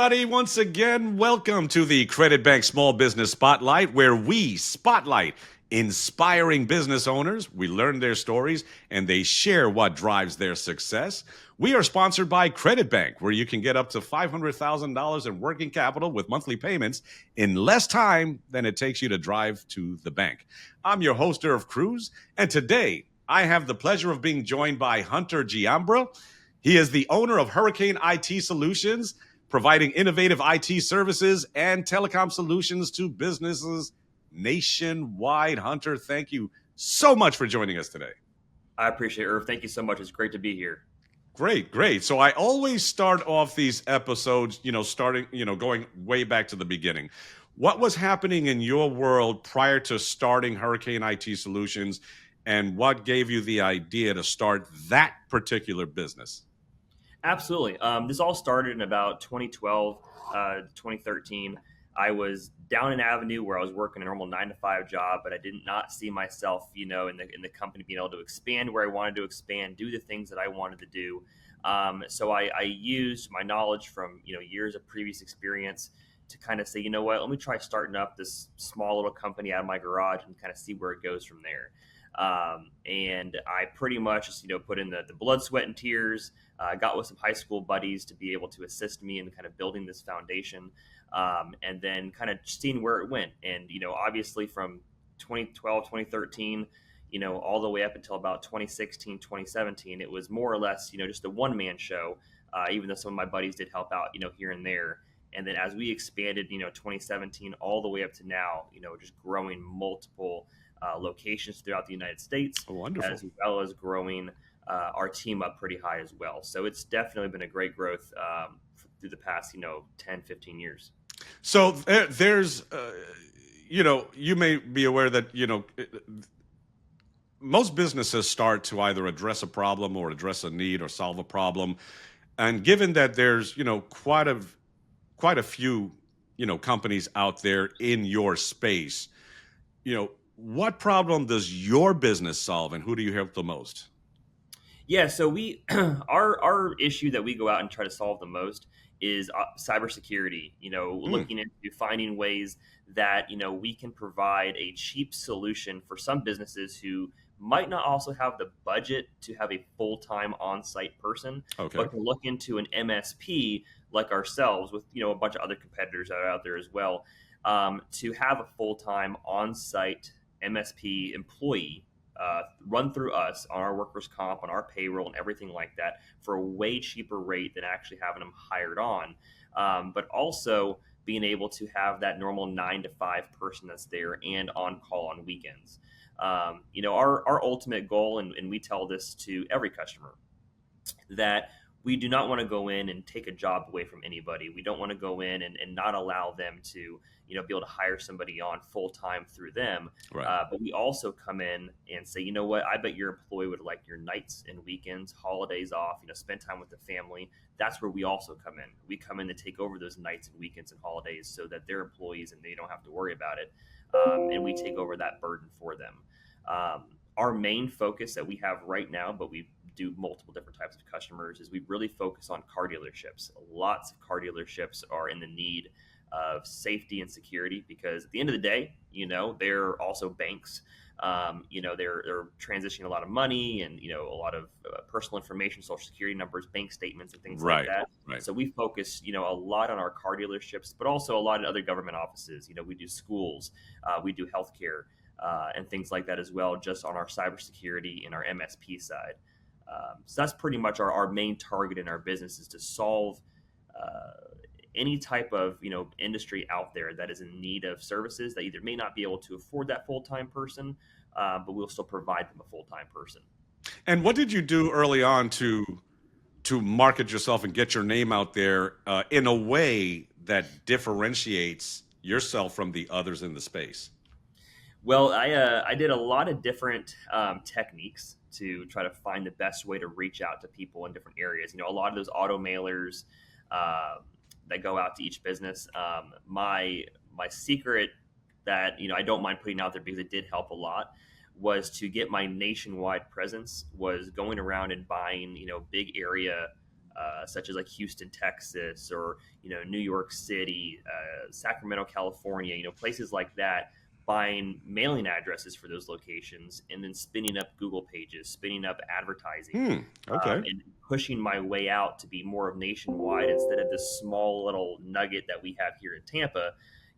everybody. Once again, welcome to the Credit Bank Small Business Spotlight, where we spotlight inspiring business owners. We learn their stories and they share what drives their success. We are sponsored by Credit Bank, where you can get up to $500,000 in working capital with monthly payments in less time than it takes you to drive to the bank. I'm your host, Irv Cruz, and today I have the pleasure of being joined by Hunter Giambra. He is the owner of Hurricane IT Solutions, providing innovative IT services and telecom solutions to businesses nationwide. Hunter, thank you so much for joining us today. I appreciate it, Irv. Thank you so much. It's great to be here. Great. So I always start off these episodes, going way back to the beginning. What was happening in your world prior to starting Hurricane IT Solutions, and what gave you the idea to start that particular business? Absolutely. This all started in about 2012, 2013. I was down an avenue where I was working a normal 9-to-5 job, but I did not see myself, in the company being able to expand where I wanted to expand, do the things that I wanted to do. So I used my knowledge from, years of previous experience to kind of say, you know what, let me try starting up this small little company out of my garage and kind of see where it goes from there. And I pretty much just, put in the blood, sweat, and tears, got with some high school buddies to be able to assist me in kind of building this foundation, and then kind of seeing where it went. And, obviously from 2012, 2013, all the way up until about 2016, 2017, it was more or less, just a one-man show, even though some of my buddies did help out, here and there. And then as we expanded, 2017 all the way up to now, just growing multiple locations throughout the United States, as well as growing our team up pretty high as well. So it's definitely been a great growth through the past, 10, 15 years. So there's, you may be aware that, most businesses start to either address a problem or address a need or solve a problem. And given that there's, quite a few, companies out there in your space, what problem does your business solve, and who do you help the most? Yeah, so we our issue that we go out and try to solve the most is cybersecurity. Looking into finding ways that we can provide a cheap solution for some businesses who might not also have the budget to have a full-time on-site person, but can look into an MSP like ourselves with a bunch of other competitors that are out there as well, to have a full-time on-site MSP employee run through us on our workers' comp, on our payroll, and everything like that for a way cheaper rate than actually having them hired on. But also being able to have that normal 9-to-5 person that's there and on call on weekends. Our ultimate goal, and we tell this to every customer, that we do not want to go in and take a job away from anybody. We don't want to go in and not allow them to, be able to hire somebody on full time through them. Right. But we also come in and say, you know what, I bet your employee would like your nights and weekends, holidays off, spend time with the family. That's where we also come in. We come in to take over those nights and weekends and holidays so that they're employees and they don't have to worry about it. And we take over that burden for them. Our main focus that we have right now, but we do multiple different types of customers, is we really focus on car dealerships. Lots of car dealerships are in the need of safety and security because at the end of the day, they're also banks. They're transitioning a lot of money and, a lot of personal information, social security numbers, bank statements, and things like that. Right. So we focus, a lot on our car dealerships, but also a lot of other government offices. We do schools, we do healthcare, and things like that as well, just on our cybersecurity and our MSP side. So that's pretty much our main target in our business, is to solve any type of industry out there that is in need of services that either may not be able to afford that full-time person, but we'll still provide them a full-time person. And what did you do early on to market yourself and get your name out there in a way that differentiates yourself from the others in the space? Well, I did a lot of different techniques to try to find the best way to reach out to people in different areas. A lot of those auto mailers that go out to each business. My secret that I don't mind putting out there because it did help a lot was to get my nationwide presence. Was going around and buying big area such as like Houston, Texas, or New York City, Sacramento, California, places like that, buying mailing addresses for those locations and then spinning up Google pages, spinning up advertising, Okay. and pushing my way out to be more of nationwide instead of this small little nugget that we have here in Tampa,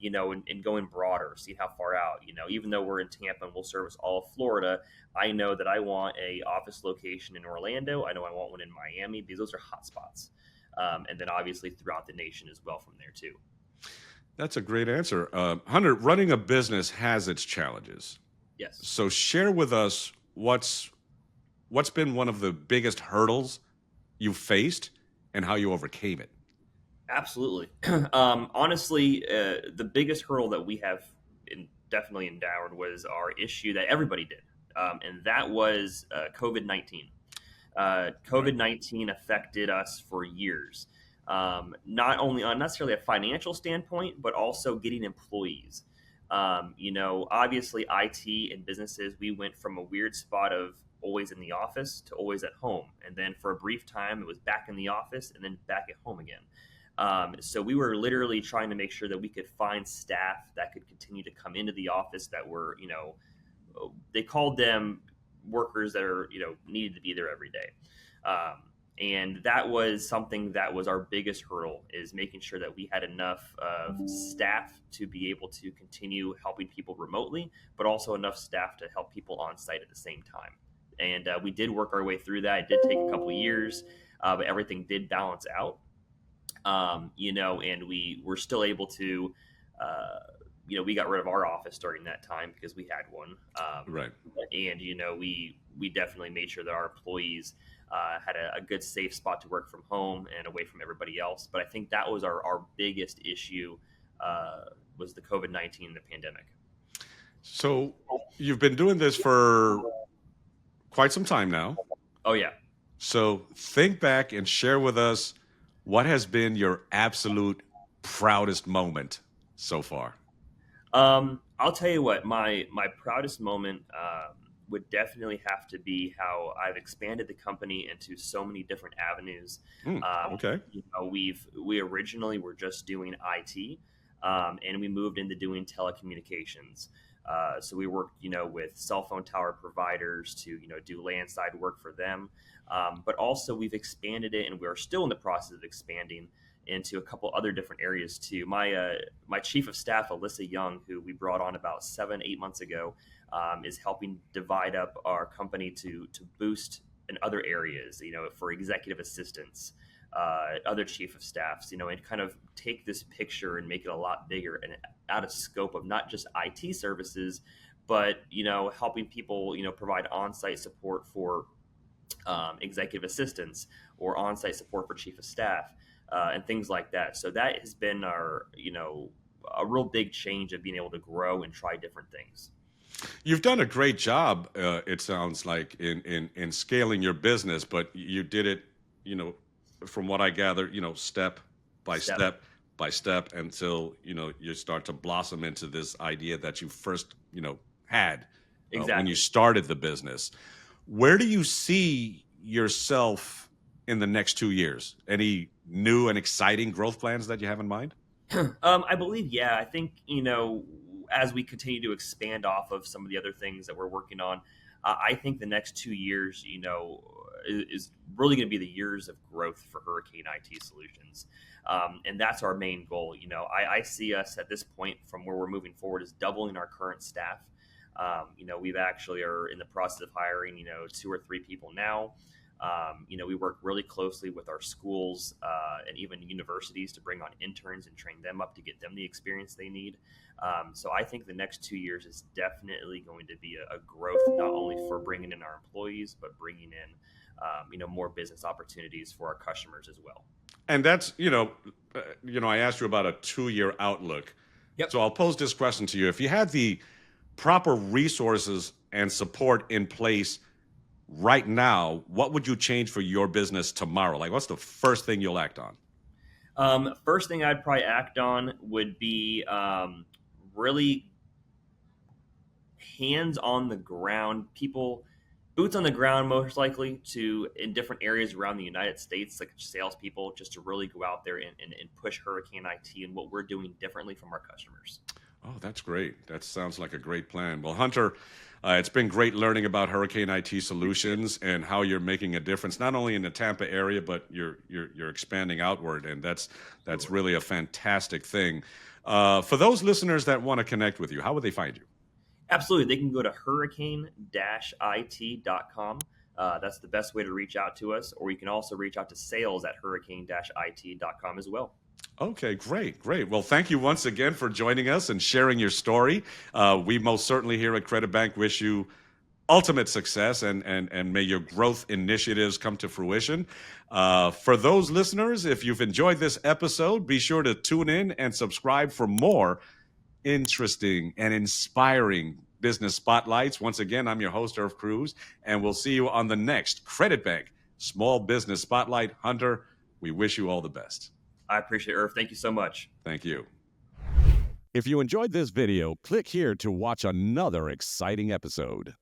and going broader, seeing how far out, even though we're in Tampa and we'll service all of Florida, I know that I want a office location in Orlando. I know I want one in Miami because those are hot spots. And then obviously throughout the nation as well from there too. That's a great answer. Hunter, running a business has its challenges. Yes. So share with us what's been one of the biggest hurdles you faced and how you overcame it. Absolutely. Honestly, the biggest hurdle that we have definitely endured was our issue that everybody did, and that was COVID-19. COVID-19 affected us for years, not only on necessarily a financial standpoint, but also getting employees. Obviously, IT and businesses, we went from a weird spot of always in the office to always at home. And then for a brief time, it was back in the office and then back at home again. So we were literally trying to make sure that we could find staff that could continue to come into the office that were, they called them workers that are, needed to be there every day. And that was something that was our biggest hurdle, is making sure that we had enough staff to be able to continue helping people remotely, but also enough staff to help people on site at the same time. And we did work our way through that. It did take a couple of years, but everything did balance out. And we were still able to, we got rid of our office during that time because we had one. Right. And, we definitely made sure that our employees had a good, safe spot to work from home and away from everybody else. But I think that was our biggest issue, was the COVID-19 and the pandemic. So you've been doing this for quite some time now. Oh, yeah. So think back and share with us what has been your absolute proudest moment so far. I'll tell you what, my proudest moment would definitely have to be how I've expanded the company into so many different avenues. Okay. We originally were just doing IT, and we moved into doing telecommunications. So we worked, with cell phone tower providers to, do landside work for them. But also we've expanded it, and we're still in the process of expanding into a couple other different areas too. My chief of staff, Alyssa Young, who we brought on about 7-8 months ago, is helping divide up our company to boost in other areas, for executive assistants, other chief of staffs, and kind of take this picture and make it a lot bigger and out of scope of not just IT services, but, helping people, provide on-site support for executive assistants or on-site support for chief of staff, and things like that. So that has been our, a real big change of being able to grow and try different things. You've done a great job, it sounds like, in scaling your business, but you did it, from what I gather, step by step by step until, you start to blossom into this idea that you first, had Exactly. when you started the business. Where do you see yourself in the next 2 years? Any new and exciting growth plans that you have in mind? I believe, yeah. I think, as we continue to expand off of some of the other things that we're working on, I think the next 2 years, is really going to be the years of growth for Hurricane IT Solutions. And that's our main goal. I see us at this point from where we're moving forward is doubling our current staff. We've actually are in the process of hiring, 2 or 3 people now. We work really closely with our schools and even universities to bring on interns and train them up to get them the experience they need. So I think the next 2 years is definitely going to be a growth, not only for bringing in our employees, but bringing in, more business opportunities for our customers as well. And that's, I asked you about a 2-year outlook. Yep. So I'll pose this question to you. If you had the proper resources and support in place right now, what would you change for your business tomorrow? Like, what's the first thing you'll act on? First thing I'd probably act on would be really hands on the ground. People, Boots on the ground, most likely, to in different areas around the United States, like salespeople, just to really go out there and push Hurricane IT and what we're doing differently from our customers. Oh, that's great. That sounds like a great plan. Well, Hunter, it's been great learning about Hurricane IT Solutions and how you're making a difference, not only in the Tampa area, but you're expanding outward, and that's Absolutely. really a fantastic thing. For those listeners that want to connect with you, how would they find you? Absolutely. They can go to hurricane-it.com. That's the best way to reach out to us, or you can also reach out to sales at hurricane-it.com as well. Okay, great, great. Well, thank you once again for joining us and sharing your story. We most certainly here at Credit Bank wish you ultimate success and may your growth initiatives come to fruition. For those listeners, if you've enjoyed this episode, be sure to tune in and subscribe for more interesting and inspiring business spotlights. Once again, I'm your host, Irv Cruz, and we'll see you on the next Credit Bank Small Business Spotlight. Hunter, we wish you all the best. I appreciate it, Irv. Thank you so much. Thank you. If you enjoyed this video, click here to watch another exciting episode.